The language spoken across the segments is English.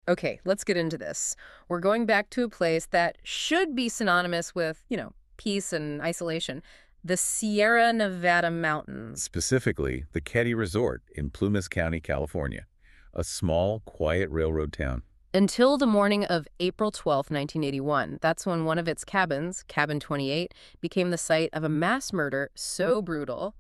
Okay, let's get into this. We're going back to a place that should be synonymous with, peace and isolation. The Sierra Nevada mountains. Specifically, the Keddie Resort in Plumas County, California, a small, quiet railroad town. Until the morning of April 12th, 1981. That's when one of its cabins, Cabin 28, became the site of a mass murder so brutal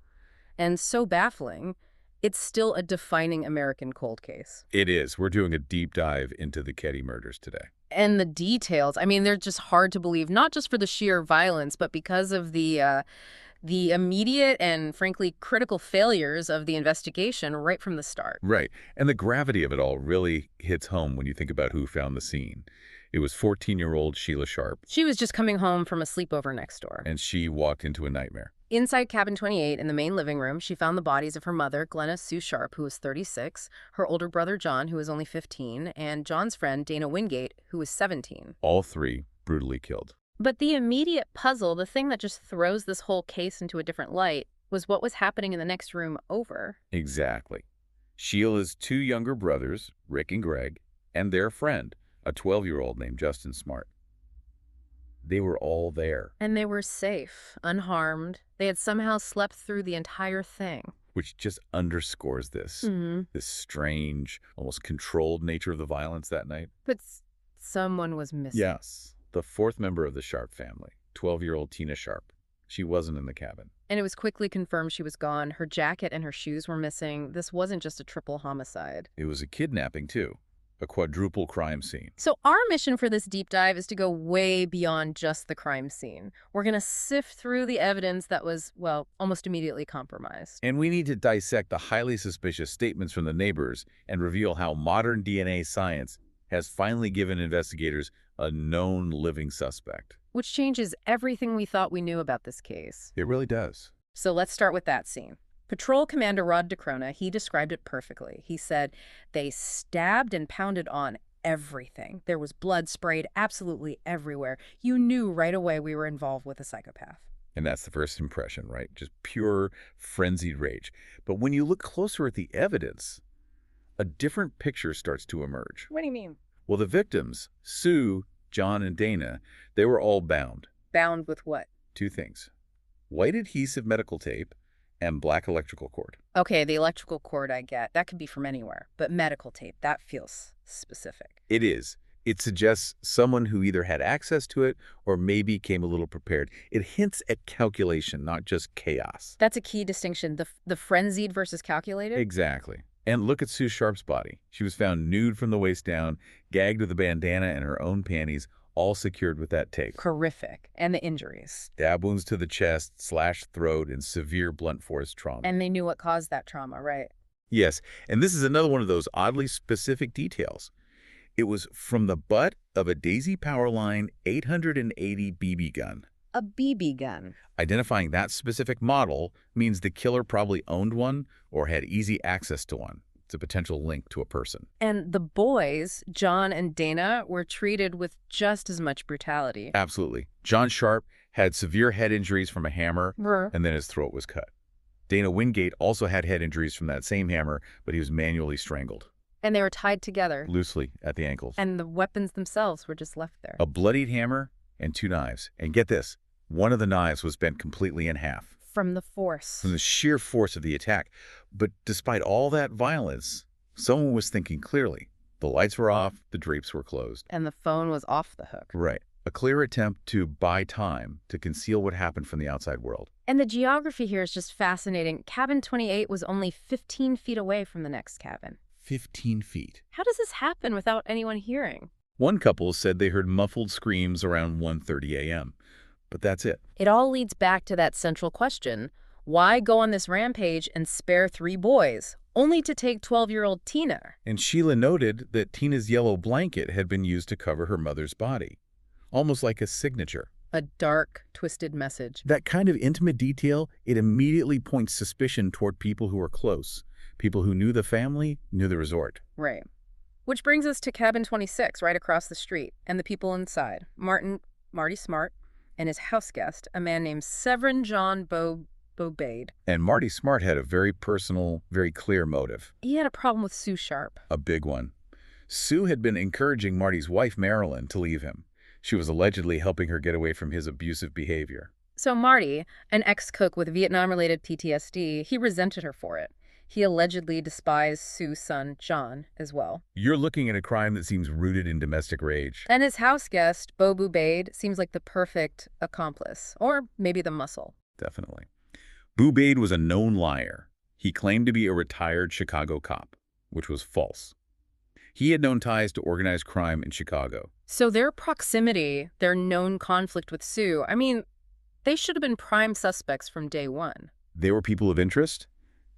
and so baffling, it's still a defining American cold case. It is. We're doing a deep dive into the Keddie murders today. And the details, I mean, they're just hard to believe, not just for the sheer violence, but because of the immediate and, frankly, critical failures of the investigation right from the start. Right. And the gravity of it all really hits home when you think about who found the scene. It was 14-year-old Sheila Sharp, She was just coming home from a sleepover next door. and she walked into a nightmare. Inside Cabin 28, in the main living room, she found the bodies of her mother, Glenna Sue Sharp, who was 36, her older brother, John, who was only 15, and John's friend, Dana Wingate, who was 17. All three brutally killed. But the immediate puzzle, the thing that just throws this whole case into a different light, was what was happening in the next room over. Exactly. Sheila's two younger brothers, Rick and Greg, and their friend, a 12-year-old named Justin Smart. They were all there, And they were safe, unharmed. They had somehow slept through the entire thing. which just underscores this, Mm-hmm. this strange, almost controlled nature of the violence that night. But someone was missing. Yes. The fourth member of the Sharp family, 12-year-old Tina Sharp. She wasn't in the cabin. And it was quickly confirmed she was gone. Her jacket and her shoes were missing. This wasn't just a triple homicide. It was a kidnapping, too. A quadruple crime scene. So our mission for this deep dive is to go way beyond just the crime scene. We're going to sift through the evidence that was, well, almost immediately compromised. And we need to dissect the highly suspicious statements from the neighbors and reveal how modern DNA science has finally given investigators a known living suspect. Which changes everything we thought we knew about this case. It really does. So let's start with that scene. Patrol Commander Rod DeCrona, he described it perfectly. He said, they stabbed and pounded on everything. There was blood sprayed absolutely everywhere. You knew right away we were involved with a psychopath. And that's the first impression, right? Just pure frenzied rage. But when you look closer at the evidence, a different picture starts to emerge. What do you mean? Well, the victims, Sue, John, and Dana, they were all bound. Bound with what? Two things: white adhesive medical tape and black electrical cord. Okay, the electrical cord I get. That could be from anywhere. But medical tape, that feels specific. It is. It suggests someone who either had access to it or maybe came a little prepared. It hints at calculation, not just chaos. That's a key distinction. The frenzied versus calculated? Exactly. And look at Sue Sharp's body. She was found nude from the waist down, gagged with a bandana and her own panties, all secured with that tape. Horrific. And the injuries. Stab wounds to the chest, slashed throat, and severe blunt force trauma. And they knew what caused that trauma, right? Yes, and this is another one of those oddly specific details. It was from the butt of a Daisy Powerline 880 BB gun. A BB gun. Identifying that specific model means the killer probably owned one or had easy access to one. It's a potential link to a person. And the boys, John and Dana, were treated with just as much brutality. Absolutely. John Sharp had severe head injuries from a hammer, Brr. and then his throat was cut. Dana Wingate also had head injuries from that same hammer, but he was manually strangled, And they were tied together. loosely at the ankles. And the weapons themselves were just left there. A bloodied hammer and two knives. And get this, one of the knives was bent completely in half From the force. from the sheer force of the attack. But despite all that violence, someone was thinking clearly. The lights were off, the drapes were closed. And the phone was off the hook. Right. A clear attempt to buy time, to conceal what happened from the outside world. And the geography here is just fascinating. Cabin 28 was only 15 feet away from the next cabin. 15 feet. How does this happen without anyone hearing? One couple said they heard muffled screams around 1:30 a.m., but that's it. It all leads back to that central question. Why go on this rampage and spare 3 boys, only to take 12-year-old Tina? And Sheila noted that Tina's yellow blanket had been used to cover her mother's body, almost like a signature. A dark, twisted message. That kind of intimate detail, it immediately points suspicion toward people who were close, people who knew the family, knew the resort. Right. Which brings us to Cabin 26, right across the street, and the people inside. Marty Smart, and his house guest, a man named Severin John Bobade. And Marty Smart had a very personal, very clear motive. He had a problem with Sue Sharp. A big one. Sue had been encouraging Marty's wife, Marilyn, to leave him. She was allegedly helping her get away from his abusive behavior. So Marty, an ex-cook with Vietnam-related PTSD, he resented her for it. He allegedly despised Sue's son, John, as well. You're looking at a crime that seems rooted in domestic rage. And his house guest, Bobu Bade, seems like the perfect accomplice. Or maybe the muscle. Definitely. Boubade was a known liar. He claimed to be a retired Chicago cop, which was false. He had known ties to organized crime in Chicago. So their proximity, their known conflict with Sue, I mean, they should have been prime suspects from day one. They were people of interest,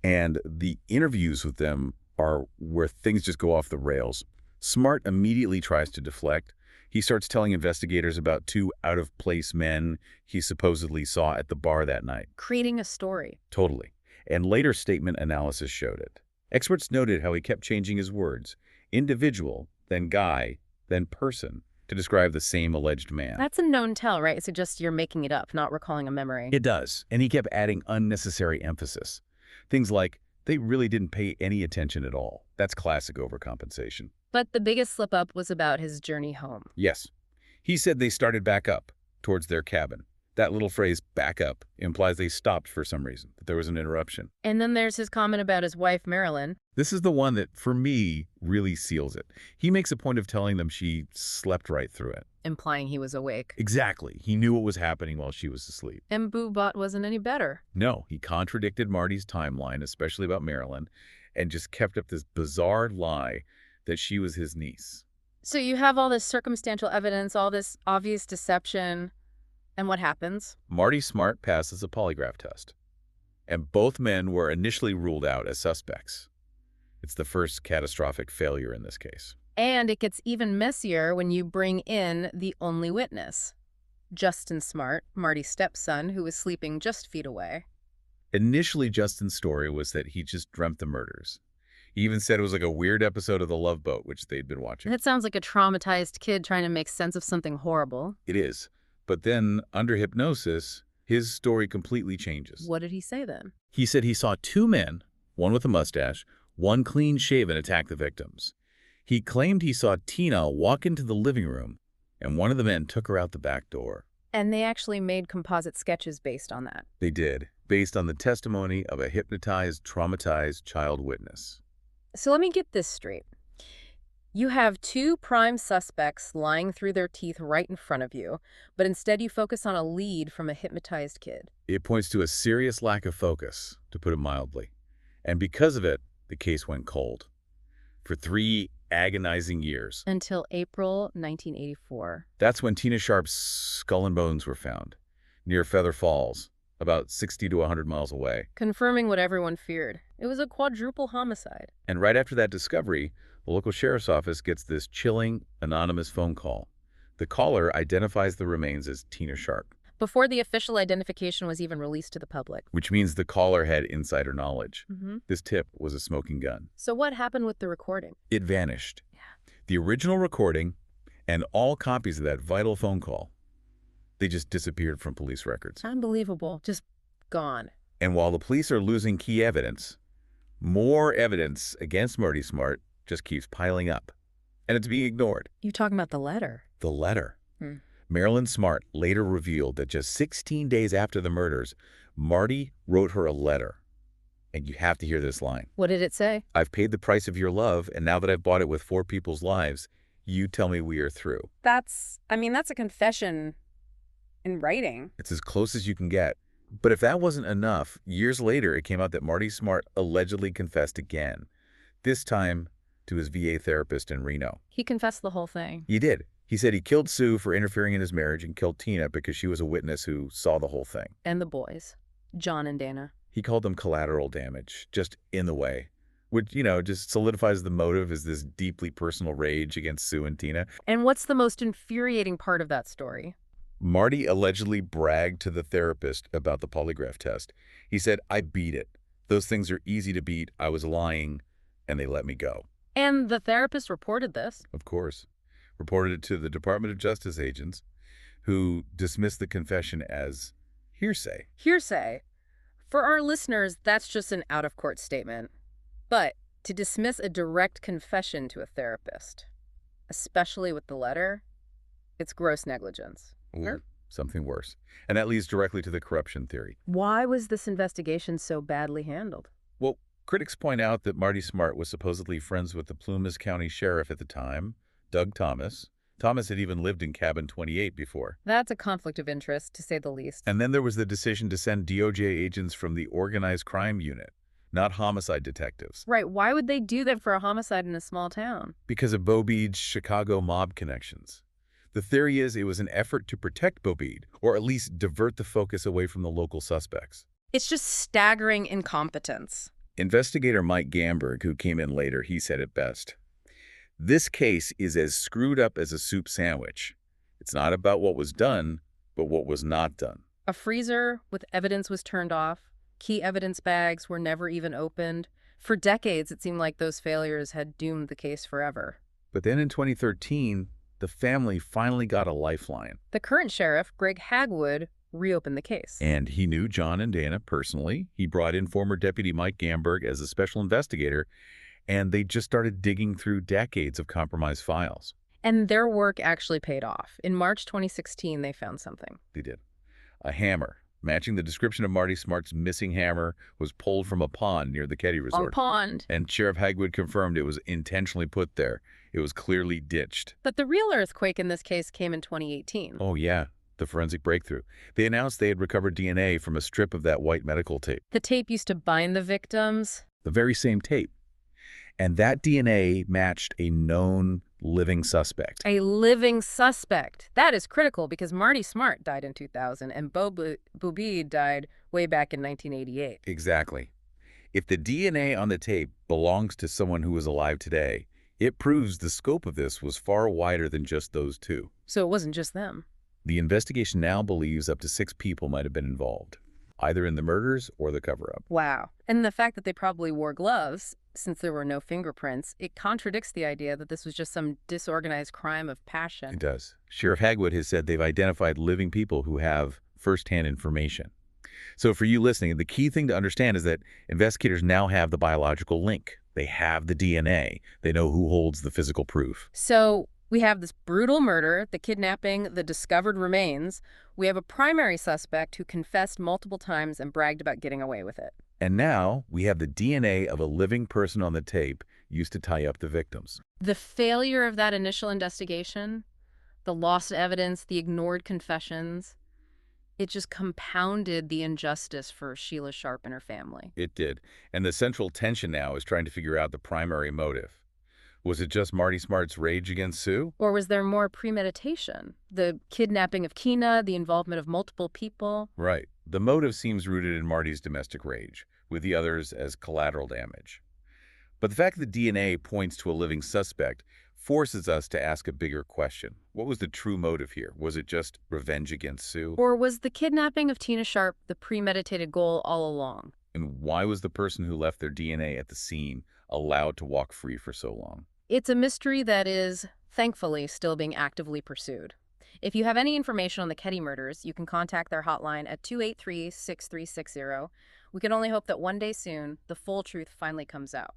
and the interviews with them are where things just go off the rails. Smart immediately tries to deflect. He starts telling investigators about two out-of-place men he supposedly saw at the bar that night. Creating a story. Totally. And later statement analysis showed it. Experts noted how he kept changing his words. Individual, then guy, then person, to describe the same alleged man. That's a known tell, right? It suggests you're making it up, not recalling a memory. It does. And he kept adding unnecessary emphasis. Things like, they really didn't pay any attention at all. That's classic overcompensation. But the biggest slip-up was about his journey home. Yes. He said they started back up towards their cabin. That little phrase, back up, implies they stopped for some reason, that there was an interruption. And then there's his comment about his wife, Marilyn. This is the one that, for me, really seals it. He makes a point of telling them she slept right through it. Implying he was awake. Exactly. He knew what was happening while she was asleep. And Boobot wasn't any better. No, he contradicted Marty's timeline, especially about Marilyn, and just kept up this bizarre lie that she was his niece. So you have all this circumstantial evidence, all this obvious deception, and what happens? Marty Smart passes a polygraph test, and both men were initially ruled out as suspects. It's the first catastrophic failure in this case. And it gets even messier when you bring in the only witness, Justin Smart, Marty's stepson, who was sleeping just feet away. Initially, Justin's story was that he just dreamt the murders. He even said it was like a weird episode of The Love Boat, which they'd been watching. That sounds like a traumatized kid trying to make sense of something horrible. It is. But then, under hypnosis, his story completely changes. What did he say then? He said he saw two men, one with a mustache, one clean-shaven, attack the victims. He claimed he saw Tina walk into the living room, and one of the men took her out the back door. And they actually made composite sketches based on that. They did, based on the testimony of a hypnotized, traumatized child witness. So let me get this straight. You have two prime suspects lying through their teeth right in front of you, but instead you focus on a lead from a hypnotized kid. It points to a serious lack of focus, to put it mildly. And because of it, the case went cold. For 3 agonizing years. Until April 1984. That's when Tina Sharp's skull and bones were found, near Feather Falls, about 60 to 100 miles away. Confirming what everyone feared. It was a quadruple homicide. And right after that discovery, the local sheriff's office gets this chilling, anonymous phone call. The caller identifies the remains as Tina Sharp. Before the official identification was even released to the public. Which means the caller had insider knowledge. Mm-hmm. This tip was a smoking gun. So what happened with the recording? It vanished. Yeah. The original recording and all copies of that vital phone call, they just disappeared from police records. Unbelievable. Just gone. And while the police are losing key evidence, more evidence against Marty Smart just keeps piling up. And it's being ignored. You talking about the letter? The letter. Marilyn Smart later revealed that just 16 days after the murders, Marty wrote her a letter. And you have to hear this line. What did it say? I've paid the price of your love, and now that I've bought it with 4 people's lives, you tell me we are through. That's a confession in writing. It's as close as you can get. But if that wasn't enough, years later it came out that Marty Smart allegedly confessed again. This time to his VA therapist in Reno. He confessed the whole thing. He did. He said he killed Sue for interfering in his marriage and killed Tina because she was a witness who saw the whole thing. And the boys, John and Dana. He called them collateral damage, just in the way, which, just solidifies the motive as this deeply personal rage against Sue and Tina. And what's the most infuriating part of that story? Marty allegedly bragged to the therapist about the polygraph test. He said, I beat it. Those things are easy to beat. I was lying, and they let me go. And the therapist reported this? Of course. Reported it to the Department of Justice agents, who dismissed the confession as hearsay. Hearsay. For our listeners, that's just an out-of-court statement. But To dismiss a direct confession to a therapist, especially with the letter, it's gross negligence. Or something worse. And that leads directly to the corruption theory. Why was this investigation so badly handled? Well, critics point out that Marty Smart was supposedly friends with the Plumas County Sheriff at the time, Doug Thomas. Thomas had even lived in Cabin 28 before. That's a conflict of interest, to say the least. And then there was the decision to send DOJ agents from the Organized Crime Unit, not homicide detectives. Right, why would they do that for a homicide in a small town? Because of Bobeed's Chicago mob connections. The theory is it was an effort to protect Bobeed, or at least divert the focus away from the local suspects. It's just staggering incompetence. Investigator Mike Gamberg, who came in later, he said it best. This case is as screwed up as a soup sandwich. It's not about what was done, but what was not done. A freezer with evidence was turned off. Key evidence bags were never even opened. For decades, it seemed like those failures had doomed the case forever. But then in 2013, the family finally got a lifeline. The current sheriff, Greg Hagwood, reopened the case. And he knew John and Dana personally. He brought in former Deputy Mike Gamberg as a special investigator, and they just started digging through decades of compromised files. And their work actually paid off. In March 2016, they found something. They did. A hammer, matching the description of Marty Smart's missing hammer, was pulled from a pond near the Keddie Resort. A pond. And Sheriff Hagwood confirmed it was intentionally put there. It was clearly ditched. But the real earthquake in this case came in 2018. Oh, yeah. The forensic breakthrough. They announced they had recovered DNA from a strip of that white medical tape. The tape used to bind the victims. The very same tape. And that DNA matched a known living suspect. A living suspect. That is critical because Marty Smart died in 2000 and Bobeed died way back in 1988. Exactly. If the DNA on the tape belongs to someone who is alive today, it proves the scope of this was far wider than just those two. So it wasn't just them. The investigation now believes up to 6 people might have been involved, either in the murders or the cover-up. Wow. And the fact that they probably wore gloves, since there were no fingerprints, it contradicts the idea that this was just some disorganized crime of passion. It does. Sheriff Hagwood has said they've identified living people who have first-hand information. So for you listening, the key thing to understand is that investigators now have the biological link. They have the DNA. They know who holds the physical proof. So we have this brutal murder, the kidnapping, the discovered remains. We have a primary suspect who confessed multiple times and bragged about getting away with it. And now we have the DNA of a living person on the tape used to tie up the victims. The failure of that initial investigation, the lost evidence, the ignored confessions, it just compounded the injustice for Sheila Sharp and her family. It did. And the central tension now is trying to figure out the primary motive. Was it just Marty Smart's rage against Sue? Or was there more premeditation? The kidnapping of Keena, the involvement of multiple people? Right. The motive seems rooted in Marty's domestic rage, with the others as collateral damage. But the fact that the DNA points to a living suspect forces us to ask a bigger question. What was the true motive here? Was it just revenge against Sue? Or was the kidnapping of Tina Sharp the premeditated goal all along? And why was the person who left their DNA at the scene allowed to walk free for so long? It's a mystery that is, thankfully, still being actively pursued. If you have any information on the Keddie murders, you can contact their hotline at 283-6360. We can only hope that one day soon, the full truth finally comes out.